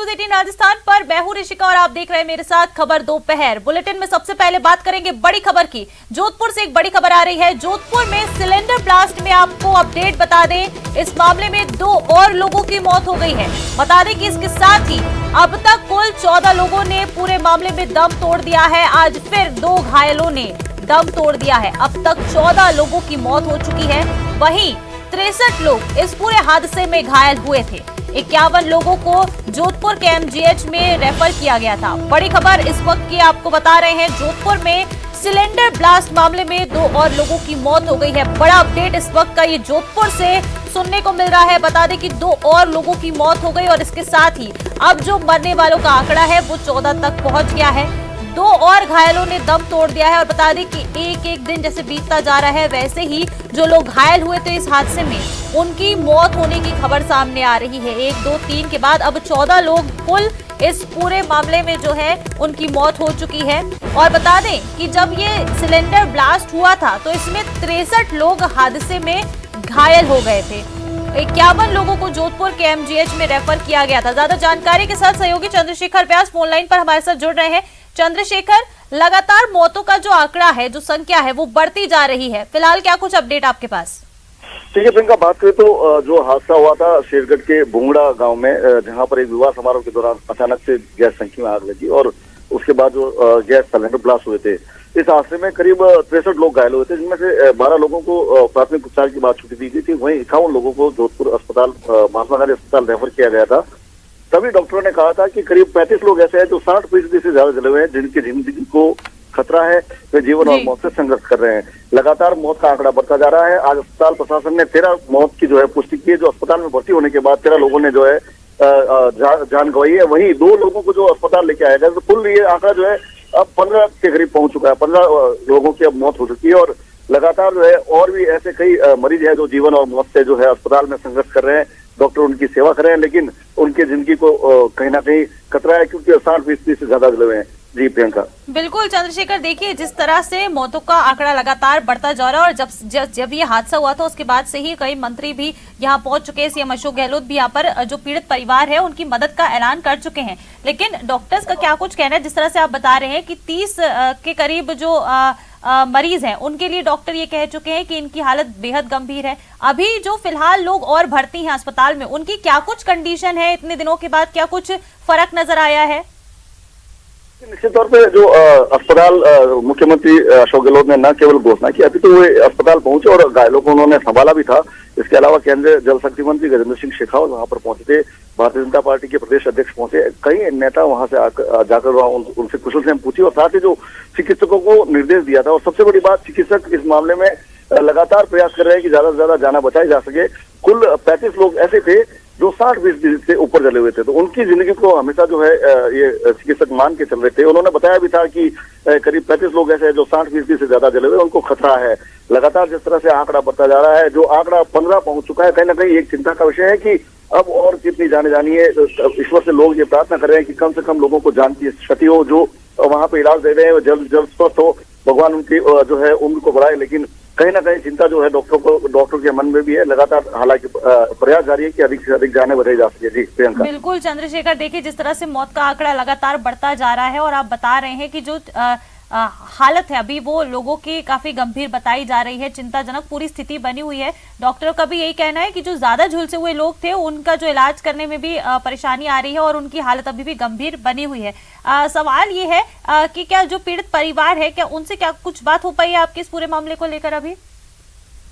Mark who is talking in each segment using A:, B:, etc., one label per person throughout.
A: News 18 Rajasthan पर मैं हूं ऋषिका और आप देख रहे हैं मेरे साथ खबर दोपहर। बुलेटिन में सबसे पहले बात करेंगे बड़ी खबर की। जोधपुर से एक बड़ी खबर आ रही है। जोधपुर में सिलेंडर ब्लास्ट में आपको अपडेट बता दें, इस मामले में 2 और लोगों की मौत हो गई है। बता दें कि इसके साथ ही अब तक कुल 14 लोगों ने पूरे मामले में दम तोड़ दिया है। आज फिर 2 घायलों ने दम तोड़ दिया है। अब तक 14 लोगों की मौत हो चुकी है। वहीं 63 लोग इस पूरे हादसे में घायल हुए थे। 51 लोगों को जोधपुर के एमजीएच में रेफर किया गया था। बड़ी खबर इस वक्त की आपको बता रहे हैं। जोधपुर में सिलेंडर ब्लास्ट मामले में 2 और लोगों की मौत हो गई है। बड़ा अपडेट इस वक्त का ये जोधपुर से सुनने को मिल रहा है। बता दें कि 2 और लोगों की मौत हो गई और इसके साथ ही अब जो मरने वालों का आंकड़ा है वो 14 तक पहुंच गया है। 2 और घायलों ने दम तोड़ दिया है। और बता दें कि एक दिन जैसे बीतता जा रहा है वैसे ही जो लोग घायल हुए थे इस हादसे में उनकी मौत होने की खबर सामने आ रही है। 1, 2, 3 के बाद अब 14 लोग कुल इस पूरे मामले में जो है उनकी मौत हो चुकी है। और बता दें कि जब ये सिलेंडर ब्लास्ट हुआ था तो इसमें 63 लोग हादसे में घायल हो गए थे। 51 लोगों को जोधपुर के एमजीएच में रेफर किया गया था। ज्यादा जानकारी के साथ सहयोगी चंद्रशेखर व्यास फोन लाइन पर हमारे साथ जुड़ रहे हैं। चंद्रशेखर, लगातार मौतों का जो आंकड़ा है, जो संख्या है वो बढ़ती जा रही है। फिलहाल क्या कुछ अपडेट आपके पास?
B: ठीक है प्रियंका, बात करें तो जो हादसा हुआ था शेरगढ़ के बुंगड़ा गांव में, जहां पर एक विवाह समारोह के दौरान अचानक से गैस टंकी में आग लगी और उसके बाद जो गैस सिलेंडर ब्लास्ट हुए थे। इस हादसे में करीब 63 लोग घायल हुए थे, जिनमें से 12 लोगों को प्राथमिक उपचार की बाद छुट्टी दी गई थी। वहीं 51 लोगों को जोधपुर अस्पताल, महात्मा गांधी अस्पताल रेफर किया गया था। तभी डॉक्टरों ने कहा था कि करीब 35 लोग ऐसे हैं जो 60% से ज्यादा जले हुए हैं, जिनकी जिंदगी को खतरा है, वे जीवन और मौत से संघर्ष कर रहे हैं। लगातार मौत का आंकड़ा बढ़ता जा रहा है। आज अस्पताल प्रशासन ने 13 मौत की जो है पुष्टि की है। जो अस्पताल में भर्ती होने के बाद 13 लोगों ने जो है जान गंवाई है। वहीं 2 लोगों को जो अस्पताल लेके आया गया, तो कुल ये आंकड़ा जो है अब 15 के करीब पहुंच चुका है। 15 लोगों की अब मौत हो चुकी है और लगातार जो है और भी ऐसे कई मरीज है जो जीवन और मौत से जो है अस्पताल में संघर्ष कर रहे हैं। डॉक्टर उनकी सेवा कर रहे हैं, लेकिन उनकी जिंदगी को कहीं ना कहीं खतरा है, क्योंकि 60% से ज्यादा जले हुए हैं। जी प्रियंका।
A: बिल्कुल चंद्रशेखर, देखिए जिस तरह से मौतों का आंकड़ा लगातार बढ़ता जा रहा है और जब ये हादसा हुआ था उसके बाद से ही कई मंत्री भी यहाँ पहुंच चुके हैं। सीएम अशोक गहलोत भी यहाँ पर जो पीड़ित परिवार है उनकी मदद का ऐलान कर चुके हैं। लेकिन डॉक्टर्स का क्या कुछ कहना है? जिस तरह से आप बता रहे हैं कि 30 के करीब जो मरीज हैं उनके लिए डॉक्टर ये कह चुके हैं कि इनकी हालत बेहद गंभीर है। अभी जो फिलहाल लोग और भर्ती हैं अस्पताल में, उनकी क्या कुछ कंडीशन है? इतने दिनों के बाद क्या कुछ फर्क नजर आया है?
B: निश्चित तौर पे जो अस्पताल मुख्यमंत्री अशोक गहलोत ने न केवल घोषणा की, अभी तो वे अस्पताल पहुंचे और घायलों को उन्होंने संभाला भी था। इसके अलावा केंद्रीय जल शक्ति मंत्री गजेंद्र सिंह शेखावत वहां पर पहुंचे थे। भारतीय जनता पार्टी के प्रदेश अध्यक्ष पहुंचे। कई नेता वहां से जाकर उनसे कुशल से पूछी और साथ ही जो चिकित्सकों को निर्देश दिया था। और सबसे बड़ी बात, चिकित्सक इस मामले में लगातार प्रयास कर रहे हैं कि ज्यादा से ज्यादा जाना बचाई जा सके। कुल 35 लोग ऐसे थे जो 60% से ऊपर जले हुए थे, तो उनकी जिंदगी को हमेशा जो है ये चिकित्सक मान के चल रहे थे। उन्होंने बताया भी था कि करीब 35 लोग ऐसे हैं जो 60% से ज्यादा जले हुए, उनको खतरा है। लगातार जिस तरह से आंकड़ा बढ़ता जा रहा है, जो आंकड़ा 15 पहुंच चुका है, कहीं ना कहीं एक चिंता का विषय है कि अब और कितनी जाने जानी है। ईश्वर से लोग ये प्रार्थना कर रहे हैं कि कम से कम लोगों को जान की क्षति हो। जो वहां पे इलाज दे रहे हैं वो जल्द स्वस्थ हो, भगवान उनकी जो है उम्र को बढ़ाए। लेकिन कहीं ना कहीं चिंता जो है डॉक्टर के मन में भी है। लगातार हालांकि प्रयास जारी है कि अधिक से अधिक जाने बढ़ाई जा सके। जी प्रियंका।
A: बिल्कुल चंद्रशेखर, देखिए जिस तरह से मौत का आंकड़ा लगातार बढ़ता जा रहा है और आप बता रहे हैं कि जो हालत है अभी वो लोगों की काफी गंभीर बताई जा रही है, चिंताजनक पूरी स्थिति बनी हुई है। डॉक्टरों का भी यही कहना है कि जो ज्यादा झुलसे हुए लोग थे उनका जो इलाज करने में भी परेशानी आ रही है और उनकी हालत अभी भी गंभीर बनी हुई है। सवाल ये है कि क्या जो पीड़ित परिवार है, क्या उनसे क्या कुछ बात हो पाई है आपके इस पूरे मामले को लेकर? अभी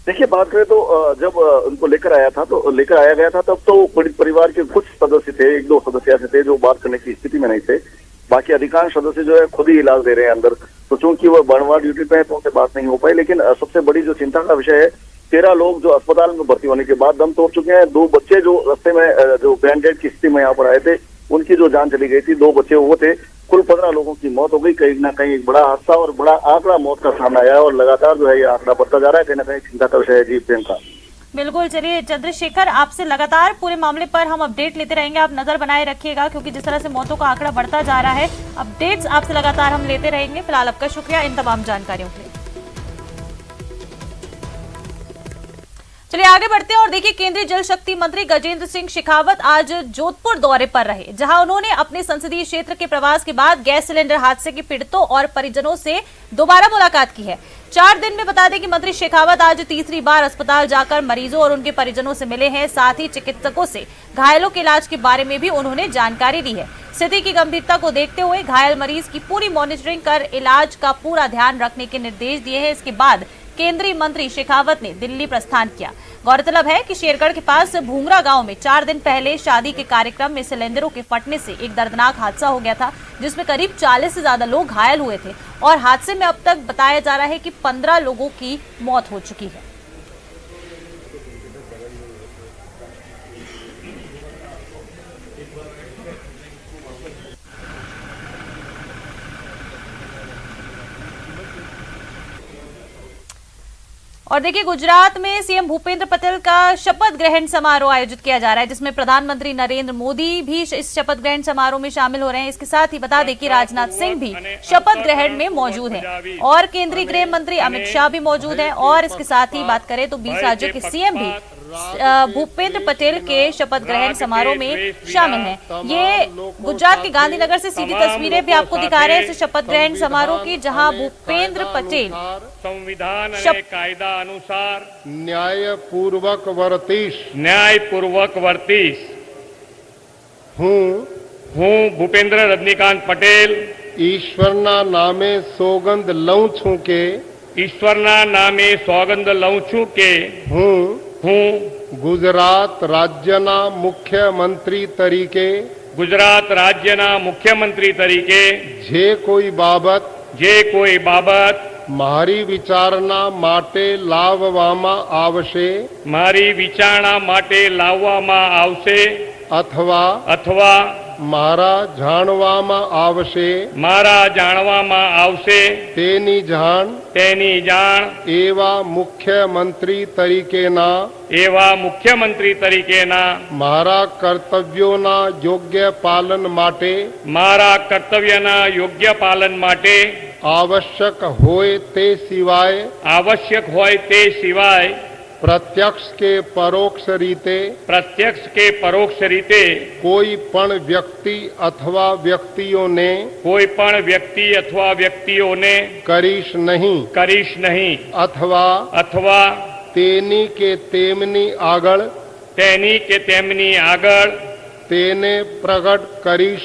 B: देखिए, बात करें तो जब उनको लेकर आया गया था तब तो पीड़ित परिवार के कुछ सदस्य थे, 1-2 सदस्य ऐसे थे जो बात करने की स्थिति में नहीं थे। बाकी अधिकांश सदस्य जो है खुद ही इलाज दे रहे हैं अंदर। तो चूंकि वो बड़वार ड्यूटी पे है तो उनसे बात नहीं हो पाई। लेकिन सबसे बड़ी जो चिंता का विषय है, 13 लोग जो अस्पताल में भर्ती होने के बाद दम तोड़ चुके हैं। 2 बच्चे जो रास्ते में जो बैंडेड की स्थिति में यहाँ पर आए थे, उनकी जो जान चली गई थी। 2 बच्चे वो थे। कुल 15 लोगों की मौत हो गई। कहीं ना कहीं एक बड़ा हादसा और बड़ा आंकड़ा मौत का सामने आया है और लगातार जो है ये आंकड़ा बढ़ता जा रहा है। कहीं ना कहीं चिंता का विषय है। जी प्रियंका।
A: बिल्कुल, चलिए चंद्रशेखर, आपसे लगातार पूरे मामले पर हम अपडेट लेते रहेंगे। आप नजर बनाए रखिएगा क्योंकि जिस तरह से मौतों का आंकड़ा बढ़ता जा रहा है, अपडेट्स आपसे लगातार हम लेते रहेंगे। फिलहाल आपका शुक्रिया इन तमाम जानकारियों के लिए। चलिए आगे बढ़ते हैं और देखिए केंद्रीय जल शक्ति मंत्री गजेंद्र सिंह शेखावत आज जोधपुर दौरे पर रहे, जहां उन्होंने अपने संसदीय क्षेत्र के प्रवास के बाद गैस सिलेंडर हादसे के पीड़ितों और परिजनों से दोबारा मुलाकात की है। 4 दिन में बता दें कि मंत्री शेखावत आज तीसरी बार अस्पताल जाकर मरीजों और उनके परिजनों से मिले हैं। साथ ही चिकित्सकों से घायलों के इलाज के बारे में भी उन्होंने जानकारी दी है। स्थिति की गंभीरता को देखते हुए घायल मरीज की पूरी मॉनिटरिंग कर इलाज का पूरा ध्यान रखने के निर्देश दिए हैं। इसके बाद केंद्रीय मंत्री शेखावत ने दिल्ली प्रस्थान किया। गौरतलब है कि शेरगढ़ के पास भूंगरा गांव में 4 दिन पहले शादी के कार्यक्रम में सिलेंडरों के फटने से एक दर्दनाक हादसा हो गया था, जिसमें करीब 40 से ज्यादा लोग घायल हुए थे और हादसे में अब तक बताया जा रहा है कि 15 लोगों की मौत हो चुकी है। और देखिए गुजरात में सीएम भूपेंद्र पटेल का शपथ ग्रहण समारोह आयोजित किया जा रहा है, जिसमें प्रधानमंत्री नरेंद्र मोदी भी इस शपथ ग्रहण समारोह में शामिल हो रहे हैं। इसके साथ ही बता दें कि राजनाथ सिंह भी शपथ ग्रहण में मौजूद हैं और केंद्रीय गृह मंत्री अमित शाह भी मौजूद हैं। और इसके साथ ही बात करें तो 20 राज्यों के सीएम भी भूपेंद्र पटेल के शपथ ग्रहण समारोह में शामिल हैं। ये गुजरात के गांधीनगर से सीधी तस्वीरें भी आपको दिखा रहे हैं इस शपथ ग्रहण समारोह की, जहां भूपेंद्र पटेल
C: संविधान અને કાયદા અનુસાર ન્યાયપૂર્વક વર્તીશ હું ભૂપેન્દ્ર રજનીકાંત પટેલ ઈશ્વરના નામે સોગંદ લઉં છું કે હું ગુજરાત રાજ્યના મુખ્યમંત્રી તરીકે જે કોઈ બાબત મારી વિચારણા માટે લાવવામાં આવશે અથવા મારા જાણવામાં આવશે તેની જાણ એવા મુખ્યમંત્રી તરીકેના મારા કર્તવ્યોના યોગ્ય પાલન માટે आवश्यक होय ते सिवाय प्रत्यक्ष के परोक्ष रीते कोई पण व्यक्ति अथवा व्यक्तियों करीश नहीं अथवा तेनी के तेमनी आगळ तेने प्रगट करीश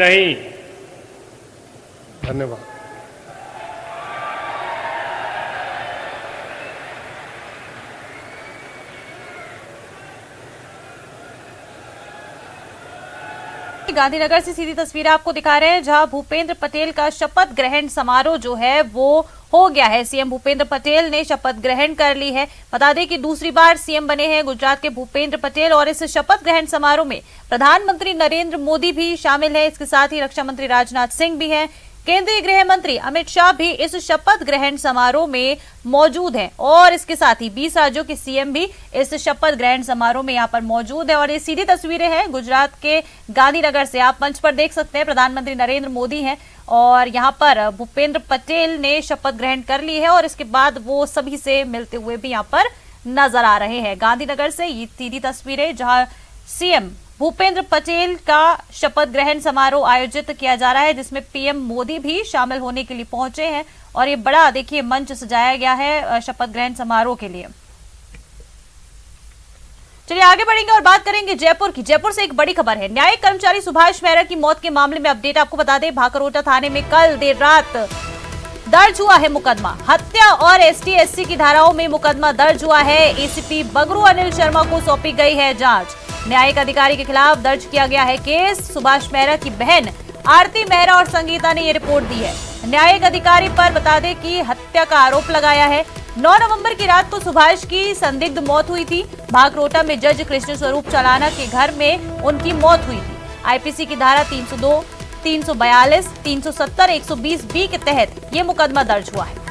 C: नहीं। धन्यवाद।
A: गांधीनगर से सीधी तस्वीरें आपको दिखा रहे हैं, जहां भूपेंद्र पटेल का शपथ ग्रहण समारोह जो है वो हो गया है। सीएम भूपेंद्र पटेल ने शपथ ग्रहण कर ली है। बता दें कि दूसरी बार सीएम बने हैं गुजरात के भूपेंद्र पटेल और इस शपथ ग्रहण समारोह में प्रधानमंत्री नरेंद्र मोदी भी शामिल है। इसके साथ ही रक्षा मंत्री राजनाथ सिंह भी हैं। केंद्रीय गृह मंत्री अमित शाह भी इस शपथ ग्रहण समारोह में मौजूद हैं और इसके साथ ही 20 राज्यों के सीएम भी इस शपथ ग्रहण समारोह में यहाँ पर मौजूद है। और ये सीधी तस्वीरें हैं गुजरात के गांधीनगर से, आप मंच पर देख सकते हैं प्रधानमंत्री नरेंद्र मोदी हैं और यहाँ पर भूपेंद्र पटेल ने शपथ ग्रहण कर ली है और इसके बाद वो सभी से मिलते हुए भी यहाँ पर नजर आ रहे हैं। गांधीनगर से ये सीधी तस्वीरें, जहाँ सीएम भूपेंद्र पटेल का शपथ ग्रहण समारोह आयोजित किया जा रहा है, जिसमें पीएम मोदी भी शामिल होने के लिए पहुंचे हैं और ये बड़ा देखिए मंच सजाया गया है शपथ ग्रहण समारोह के लिए। चलिए आगे बढ़ेंगे और बात करेंगे जयपुर की। जयपुर से एक बड़ी खबर है, न्यायिक कर्मचारी सुभाष मेहरा की मौत के मामले में अपडेट आपको बता दें। भाकरोटा थाने में कल देर रात दर्ज हुआ है मुकदमा। हत्या और ST/SC की धाराओं में मुकदमा दर्ज हुआ है। एसीपी बगरू अनिल शर्मा को सौंपी गई है जांच। न्यायिक अधिकारी के खिलाफ दर्ज किया गया है केस। सुभाष मेहरा की बहन आरती मेहरा और संगीता ने ये रिपोर्ट दी है। न्यायिक अधिकारी पर बता दें कि हत्या का आरोप लगाया है। 9 नवंबर की रात को सुभाष की संदिग्ध मौत हुई थी। भागरोटा में जज कृष्ण स्वरूप चलाना के घर में उनकी मौत हुई थी। आईपीसी की धारा 302, 342, 370, 120B के तहत ये मुकदमा दर्ज हुआ है।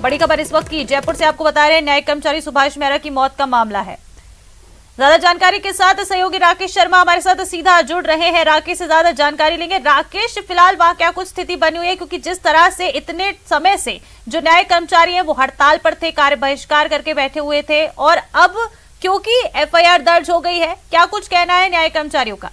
A: बड़ी खबर इस वक्त की जयपुर से आपको बता रहे हैं, न्यायिक कर्मचारी सुभाष मेहरा की मौत का मामला है। ज्यादा जानकारी के साथ सहयोगी राकेश शर्मा हमारे साथ सीधा जुड़ रहे हैं। राकेश से ज्यादा जानकारी लेंगे। राकेश, फिलहाल वहां क्या कुछ स्थिति बनी हुई है, क्योंकि जिस तरह से इतने समय से जो न्याय कर्मचारी हैं वो हड़ताल पर थे, कार्य बहिष्कार करके बैठे हुए थे, और अब क्योंकि एफआईआर दर्ज हो गई है, क्या कुछ कहना है न्याय कर्मचारियों का?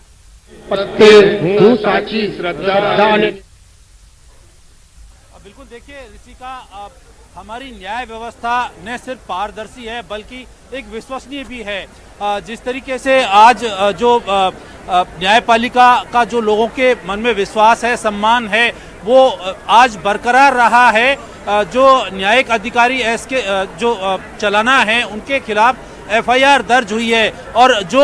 D: बिल्कुल, देखिए ऋषिका, हमारी न्याय व्यवस्था न सिर्फ पारदर्शी है बल्कि एक विश्वसनीय भी है। जिस तरीके से आज जो न्यायपालिका का जो लोगों के मन में विश्वास है, सम्मान है, वो आज बरकरार रहा है। जो न्यायिक अधिकारी इसके जो चलाना है उनके खिलाफ एफआईआर दर्ज हुई है, और जो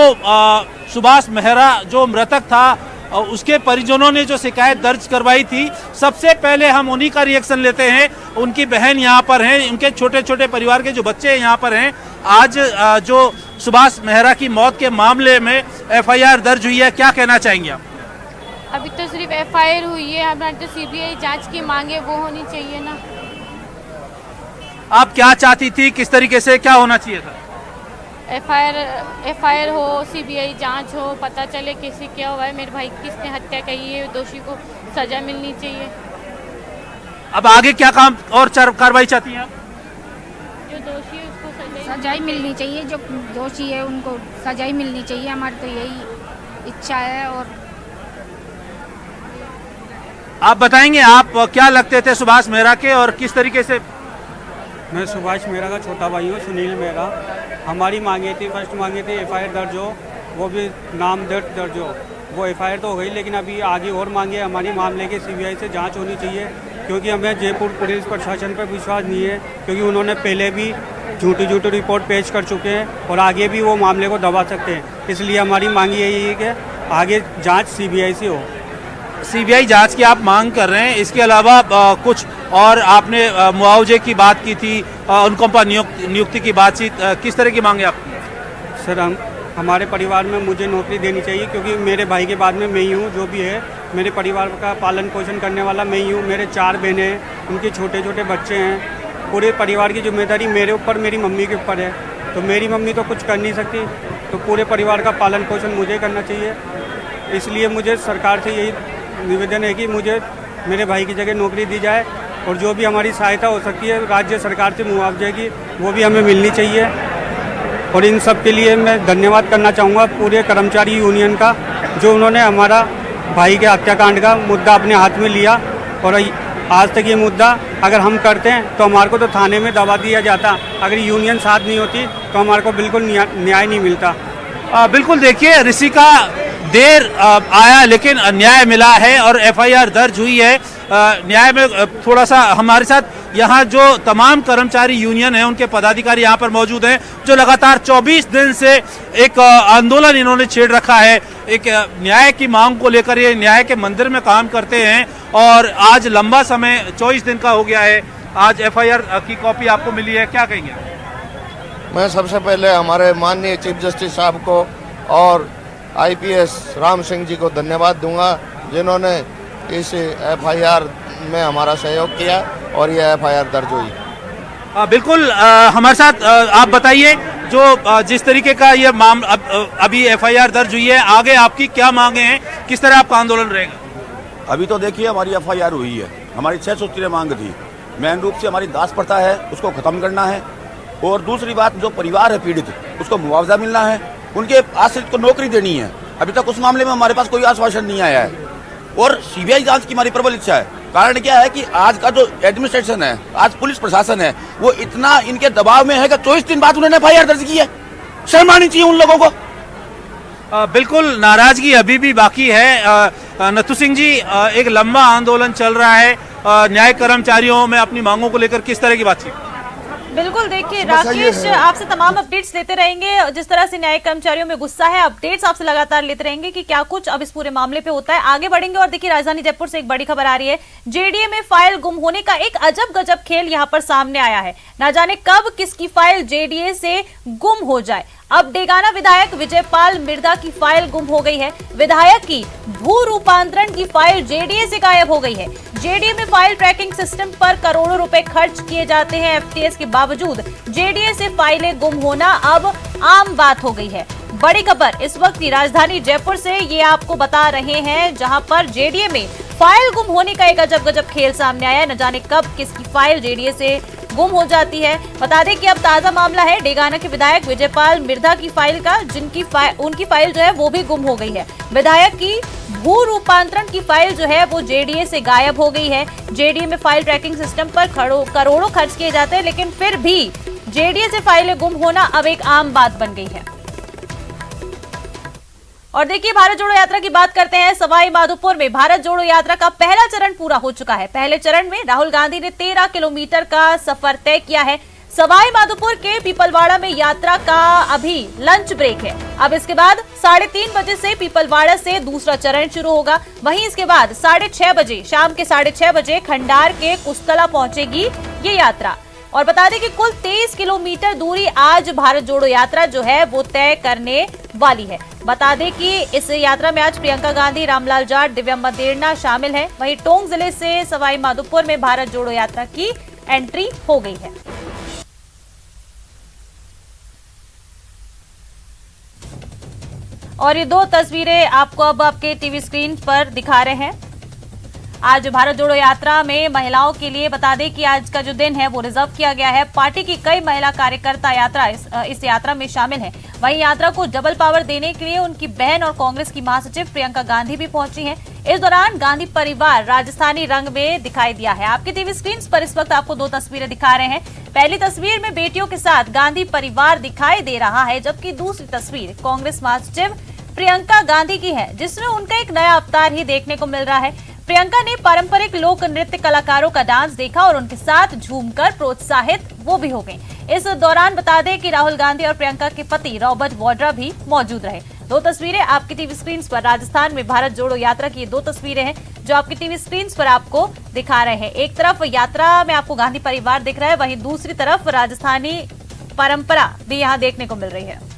D: सुभाष मेहरा जो मृतक था उसके परिजनों ने जो शिकायत दर्ज करवाई थी, सबसे पहले हम उन्हीं का रिएक्शन लेते हैं। उनकी बहन यहाँ पर हैं, उनके छोटे छोटे परिवार के जो बच्चे यहाँ पर हैं। आज जो सुभाष मेहरा की मौत के मामले में एफआईआर दर्ज हुई है, क्या कहना चाहेंगे आप?
E: अभी तो सिर्फ एफआईआर हुई है, हमारी जो सीबीआई जांच की मांग है वो होनी चाहिए ना।
D: आप क्या चाहती थी, किस तरीके से क्या होना चाहिए था?
E: एफआईआर हो, सीबीआई जांच हो, पता चले किसी क्या हुआ है, मेरे भाई किसने हत्या की है, दोषी को सजा मिलनी चाहिए।
D: अब आगे क्या काम और कार्रवाई चाहती हैं आप?
E: जो दोषी है उसको
F: सजाई मिलनी चाहिए, जो दोषी है उनको सजाई मिलनी चाहिए, हमारी तो यही इच्छा है। और
D: आप बताएंगे, आप क्या लगते थे सुभाष मेहरा के, और किस तरीके से?
G: मैं सुभाष मेहरा का छोटा भाई हूँ, सुनील मेहरा। हमारी मांगे थी, फर्स्ट मांगे थी एफआईआर दर्ज हो, वो भी नाम दर्ज हो। वो एफआईआर तो हो गई, लेकिन अभी आगे और मांगे हमारी मामले की सीबीआई से जांच होनी चाहिए, क्योंकि हमें जयपुर पुलिस प्रशासन पर विश्वास नहीं है, क्योंकि उन्होंने पहले भी झूठी रिपोर्ट पेश कर चुके हैं और आगे भी वो मामले को दबा सकते हैं। इसलिए हमारी मांग यही है कि आगे जाँच सीबीआई से हो।
D: सीबीआई जांच की आप मांग कर रहे हैं, इसके अलावा कुछ और आपने मुआवजे की बात की थी, उनको पर नियुक्ति की बातचीत, किस तरह की मांगे आपकी?
G: सर, हमारे परिवार में मुझे नौकरी देनी चाहिए, क्योंकि मेरे भाई के बाद में मैं ही हूँ, जो भी है मेरे परिवार का पालन पोषण करने वाला मैं ही हूँ। मेरे 4 बहनें हैं, उनके छोटे छोटे बच्चे हैं। पूरे परिवार की जिम्मेदारी मेरे ऊपर, मेरी मम्मी के ऊपर है। तो मेरी मम्मी तो कुछ कर नहीं सकती, तो पूरे परिवार का पालन पोषण मुझे करना चाहिए। इसलिए मुझे सरकार से यही निवेदन है कि मुझे मेरे भाई की जगह नौकरी दी जाए, और जो भी हमारी सहायता हो सकती है राज्य सरकार से मुआवजे की, वो भी हमें मिलनी चाहिए। और इन सब के लिए मैं धन्यवाद करना चाहूँगा पूरे कर्मचारी यूनियन का, जो उन्होंने हमारा भाई के हत्याकांड का मुद्दा अपने हाथ में लिया। और आज तक ये मुद्दा अगर हम करते हैं तो हमारे को तो थाने में दबा दिया जाता, अगर यूनियन साथ नहीं होती तो हमारे को बिल्कुल न्याय नहीं मिलता।
D: बिल्कुल, देखिए ऋषिका, देर आया लेकिन न्याय मिला है और एफआईआर दर्ज हुई है। न्याय में थोड़ा सा हमारे साथ यहाँ जो तमाम कर्मचारी यूनियन है उनके पदाधिकारी यहाँ पर मौजूद हैं, जो लगातार 24 दिन से एक आंदोलन इन्होंने छेड़ रखा है। एक न्याय की मांग को लेकर ये न्याय के मंदिर में काम करते हैं, और आज लंबा समय 24 दिन का हो गया है। आज एफआईआर की कॉपी आपको मिली है, क्या कहेंगे?
H: मैं सबसे पहले हमारे माननीय चीफ जस्टिस साहब को और आईपीएस राम सिंह जी को धन्यवाद दूंगा, जिन्होंने इस एफआईआर में हमारा सहयोग किया और ये एफआईआर दर्ज हुई।
D: बिल्कुल, हमारे साथ आप बताइए, जो जिस तरीके का ये मामला अभी एफआईआर दर्ज हुई है, आगे आपकी क्या मांगे हैं, किस तरह आपका आंदोलन रहेगा?
I: अभी तो देखिए, हमारी एफआईआर हुई है, हमारी 6 सूत्रीय मांग थी। मेन रूप से हमारी दास प्रथा है, उसको खत्म करना है, और दूसरी बात, जो परिवार है पीड़ित, उसको मुआवजा मिलना है, उनके आश्रित को नौकरी देनी है। अभी तक उस मामले में हमारे पास कोई आश्वासन नहीं आया है, और सीबीआई जांच की हमारी प्रबल इच्छा है। कारण क्या है कि आज का जो एडमिनिस्ट्रेशन है, आज पुलिस प्रशासन है, वो इतना इनके दबाव में है कि 24 दिन बाद उन्होंने एफआईआर दर्ज की है। शर्म आनी चाहिए उन लोगों को।
D: बिल्कुल, नाराजगी अभी भी बाकी है। नथु सिंह जी, एक लंबा आंदोलन चल रहा है, न्याय कर्मचारियों में अपनी मांगों को लेकर किस तरह की बातचीत?
A: बिल्कुल, देखिए राकेश, आपसे तमाम अपडेट्स लेते रहेंगे। जिस तरह से न्याय कर्मचारियों में गुस्सा है, अपडेट्स आपसे लगातार लेते रहेंगे कि क्या कुछ अब इस पूरे मामले पे होता है। आगे बढ़ेंगे। और देखिए, राजधानी जयपुर से एक बड़ी खबर आ रही है। जेडीए में फाइल गुम होने का एक अजब गजब खेल यहाँ पर सामने आया है। ना जाने कब किसकी फाइल जेडीए से गुम हो जाए। अब डेगाना विधायक विजयपाल मिर्धा की फाइल गुम हो गई है। विधायक की भू रूपांतरण की फाइल जेडीए से गायब हो गई है। जेडीए में फाइल ट्रैकिंग सिस्टम पर करोड़ों रुपए खर्च किए जाते हैं। एफटीएस के बावजूद जेडीए से फाइलें गुम होना अब आम बात हो गई है। बड़ी खबर इस वक्त की राजधानी जयपुर से ये आपको बता रहे हैं, जहां पर जेडीए में फाइल गुम होने का एक अजब गजब खेल सामने आया। न जाने कब किसकी फाइल जेडीए से गुम हो जाती है। बता दें कि अब ताजा मामला है डेगाना के विधायक विजयपाल मिर्धा की फाइल का, उनकी फाइल जो है वो भी गुम हो गई है। विधायक की भू रूपांतरण की फाइल जो है वो जेडीए से गायब हो गई है। जेडीए में फाइल ट्रैकिंग सिस्टम पर करोड़ों खर्च किए जाते हैं, लेकिन फिर भी जेडीए से फाइलें गुम होना अब एक आम बात बन गई है। और देखिए, भारत जोड़ो यात्रा की बात करते हैं। सवाई माधोपुर में भारत जोड़ो यात्रा का पहला चरण पूरा हो चुका है। पहले चरण में राहुल गांधी ने 13 किलोमीटर का सफर तय किया है। सवाई माधोपुर के पीपलवाड़ा में यात्रा का अभी लंच ब्रेक है। अब इसके बाद 3:30 बजे से पीपलवाड़ा से दूसरा चरण शुरू होगा। वहीं इसके बाद 6:30 बजे, शाम के 6:30 बजे खंडार के कुस्तला पहुंचेगी ये यात्रा। और बता दें कि कुल 23 किलोमीटर दूरी आज भारत जोड़ो यात्रा जो है वो तय करने वाली है। बता दें कि इस यात्रा में आज प्रियंका गांधी, रामलाल जाट, दिव्या मदेरणा शामिल है। वहीं टोंक जिले से सवाई माधोपुर में भारत जोड़ो यात्रा की एंट्री हो गई है। और ये दो तस्वीरें आपको अब आपके टीवी स्क्रीन पर दिखा रहे हैं। आज भारत जोड़ो यात्रा में महिलाओं के लिए बता दें कि आज का जो दिन है वो रिजर्व किया गया है। पार्टी की कई महिला कार्यकर्ता इस यात्रा में शामिल हैं। वहीं यात्रा को डबल पावर देने के लिए उनकी बहन और कांग्रेस की महासचिव प्रियंका गांधी भी पहुंची हैं। इस दौरान गांधी परिवार राजस्थानी रंग में दिखाई दिया है। आपके टीवी स्क्रीन पर इस वक्त आपको दो तस्वीरें दिखा रहे हैं। पहली तस्वीर में बेटियों के साथ गांधी परिवार दिखाई दे रहा है, जबकि दूसरी तस्वीर कांग्रेस महासचिव प्रियंका गांधी की है, जिसमें उनका एक नया अवतार ही देखने को मिल रहा है। प्रियंका ने पारंपरिक लोक नृत्य कलाकारों का डांस देखा और उनके साथ झूमकर प्रोत्साहित वो भी हो गई। इस दौरान बता दें कि राहुल गांधी और प्रियंका के पति रॉबर्ट वाड्रा भी मौजूद रहे। दो तस्वीरें आपकी टीवी स्क्रीन पर राजस्थान में भारत जोड़ो यात्रा की दो तस्वीरें हैं जो आपकी टीवी स्क्रीन पर आपको दिखा रहे हैं। एक तरफ यात्रा में आपको गांधी परिवार दिख रहा है, वहीं दूसरी तरफ राजस्थानी परंपरा भी यहाँ देखने को मिल रही है।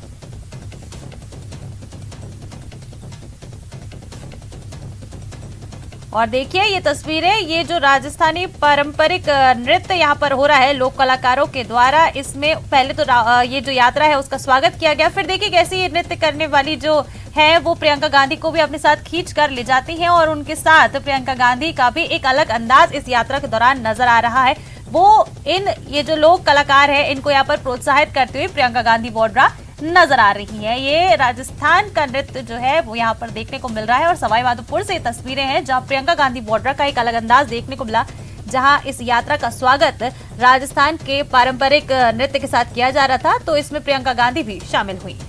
A: और देखिए ये तस्वीरें, ये जो राजस्थानी पारंपरिक नृत्य यहाँ पर हो रहा है लोक कलाकारों के द्वारा, इसमें पहले तो ये जो यात्रा है उसका स्वागत किया गया। फिर देखिए कैसे ये नृत्य करने वाली जो है वो प्रियंका गांधी को भी अपने साथ खींच कर ले जाती हैं और उनके साथ प्रियंका गांधी का भी एक अलग अंदाज इस यात्रा के दौरान नजर आ रहा है। वो ये जो लोक कलाकार है इनको यहाँ पर प्रोत्साहित करते हुए प्रियंका गांधी वाड्रा नजर आ रही है। ये राजस्थान का नृत्य जो है वो यहाँ पर देखने को मिल रहा है। और सवाई माधोपुर से तस्वीरें हैं जहाँ प्रियंका गांधी वाड्रा का एक अलग अंदाज देखने को मिला, जहाँ इस यात्रा का स्वागत राजस्थान के पारंपरिक नृत्य के साथ किया जा रहा था, तो इसमें प्रियंका गांधी भी शामिल हुई।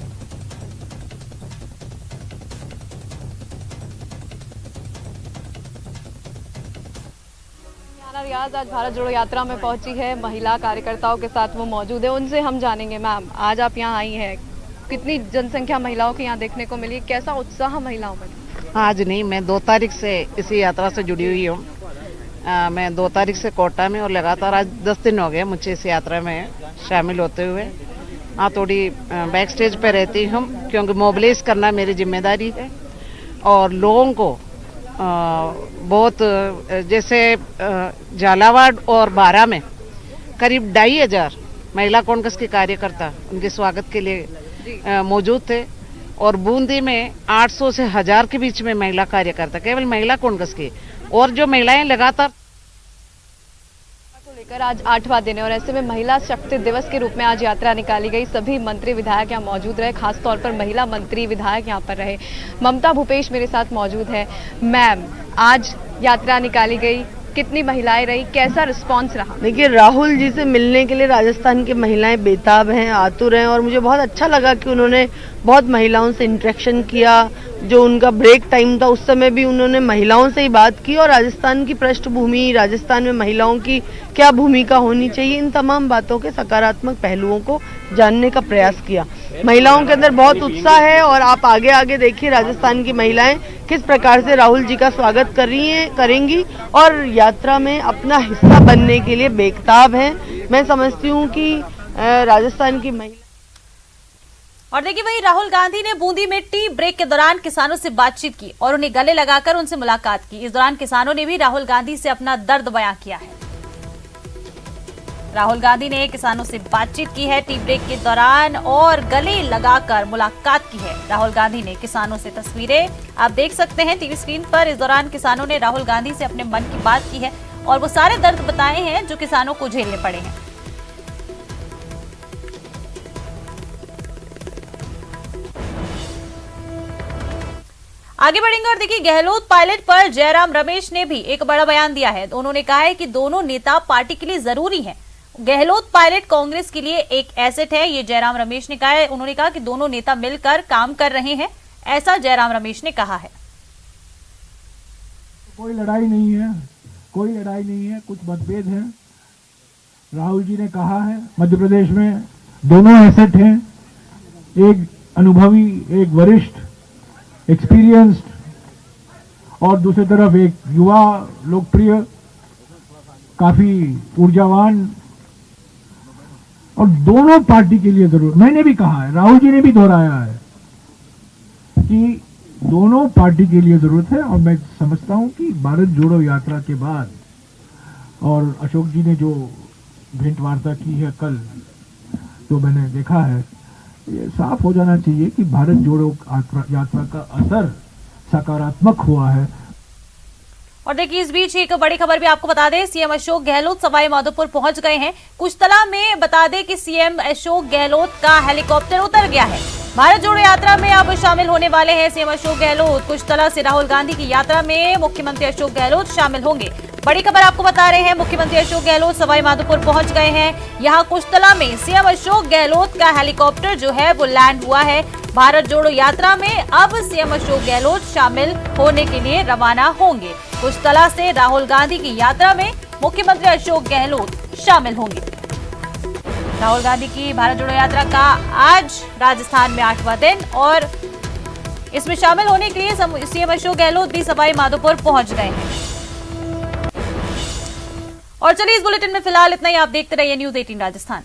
J: रियाज आज भारत जोड़ो यात्रा में पहुंची है, महिला कार्यकर्ताओं के साथ वो मौजूद है, उनसे हम जानेंगे। मैम, आज आप यहाँ आई हैं, कितनी जनसंख्या महिलाओं की यहाँ देखने को मिली, कैसा उत्साह महिलाओं में?
K: आज नहीं, मैं 2 तारीख से इसी यात्रा से जुड़ी हुई हूँ। मैं 2 तारीख से कोटा में और लगातार आज 10 दिन हो गए मुझे इस यात्रा में शामिल होते हुए। थोड़ी बैक स्टेज पे रहती हूँ क्योंकि मोबिलाइज करना मेरी जिम्मेदारी है और लोगों को बहुत, जैसे झालावाड़ और बारा में करीब 2,500 महिला कांग्रेस के कार्यकर्ता उनके स्वागत के लिए मौजूद थे और बूंदी में 800 से 1000 के बीच में महिला कार्यकर्ता केवल महिला कांग्रेस की, और जो महिलाएं लगातार
J: लेकर आज 8वां दिन है और ऐसे में महिला शक्ति दिवस के रूप में आज यात्रा निकाली गई। सभी मंत्री विधायक यहाँ मौजूद रहे, खासतौर पर महिला मंत्री विधायक यहाँ पर रहे। ममता भूपेश मेरे साथ मौजूद है। मैम, आज यात्रा निकाली गई, कितनी महिलाएं रही, कैसा रिस्पांस रहा?
L: देखिए, राहुल जी से मिलने के लिए राजस्थान की महिलाएं बेताब हैं, आतुर हैं और मुझे बहुत अच्छा लगा कि उन्होंने बहुत महिलाओं से इंटरेक्शन किया। जो उनका ब्रेक टाइम था उस समय भी उन्होंने महिलाओं से ही बात की और राजस्थान की पृष्ठभूमि, राजस्थान में महिलाओं की क्या भूमिका होनी चाहिए, इन तमाम बातों के सकारात्मक पहलुओं को जानने का प्रयास किया। महिलाओं के अंदर बहुत उत्साह है और आप आगे आगे देखिए राजस्थान की महिलाएं किस प्रकार से राहुल जी का स्वागत करेंगी और यात्रा में अपना हिस्सा बनने के लिए बेताब हैं। मैं समझती हूँ कि राजस्थान की महिला।
A: और देखिए, वही राहुल गांधी ने बूंदी में टी ब्रेक के दौरान किसानों से बातचीत की और उन्हें गले लगाकर उनसे मुलाकात की। इस दौरान किसानों ने भी राहुल गांधी से अपना दर्द बयां किया है। राहुल गांधी ने किसानों से बातचीत की है टी ब्रेक के दौरान और गले लगाकर मुलाकात की है राहुल गांधी ने किसानों से। तस्वीरें आप देख सकते हैं टीवी स्क्रीन पर। इस दौरान किसानों ने राहुल गांधी से अपने मन की बात की है और वो सारे दर्द बताए हैं जो किसानों को झेलने पड़े हैं। आगे बढ़ेंगे और देखिए गहलोत पायलट पर जयराम रमेश ने भी एक बड़ा बयान दिया है। उन्होंने कहा है कि दोनों नेता पार्टी के लिए जरूरी हैं। गहलोत पायलट कांग्रेस के लिए एक एसेट है, ये जयराम रमेश ने कहा है। उन्होंने कहा कि दोनों नेता मिलकर काम कर रहे हैं, ऐसा जयराम रमेश ने कहा है।
M: कोई लड़ाई नहीं है, कोई लड़ाई नहीं है, कुछ मतभेद है। राहुल जी ने कहा है मध्य प्रदेश में दोनों एसेट हैं, एक अनुभवी, एक वरिष्ठ एक्सपीरियंस्ड और दूसरी तरफ एक युवा लोकप्रिय काफी ऊर्जावान, और दोनों पार्टी के लिए जरूर। मैंने भी कहा है, राहुल जी ने भी दोहराया है कि दोनों पार्टी के लिए जरूरत है। और मैं समझता हूं कि भारत जोड़ो यात्रा के बाद और अशोक जी ने जो भेंट वार्ता की है कल, तो मैंने देखा है, ये साफ हो जाना चाहिए कि भारत जोड़ो यात्रा का असर सकारात्मक हुआ है।
A: और देखिए इस बीच एक बड़ी खबर भी आपको बता दें, सीएम अशोक गहलोत सवाई माधोपुर पहुंच गए हैं। कुशतला में बता दें कि सीएम अशोक गहलोत का हेलीकॉप्टर उतर गया है। भारत जोड़ो यात्रा में अब शामिल होने वाले हैं सीएम अशोक गहलोत। कुशतला से राहुल गांधी की यात्रा में मुख्यमंत्री अशोक गहलोत शामिल होंगे। बड़ी खबर आपको बता रहे हैं, मुख्यमंत्री अशोक गहलोत सवाई माधोपुर पहुंच गए हैं। यहां कुशतला में सीएम अशोक गहलोत का हेलीकॉप्टर जो है वो लैंड हुआ है। भारत जोड़ो यात्रा में अब सीएम अशोक गहलोत शामिल होने के लिए रवाना होंगे। कुशतला से राहुल गांधी की यात्रा में मुख्यमंत्री अशोक गहलोत शामिल होंगे। राहुल गांधी की भारत जोड़ो यात्रा का आज राजस्थान में 8वां दिन और इसमें शामिल होने के लिए सीएम अशोक गहलोत भी सवाई माधोपुर पहुंच गए हैं। और चलिए इस बुलेटिन में फिलहाल इतना ही। आप देखते रहिए न्यूज़ 18 राजस्थान।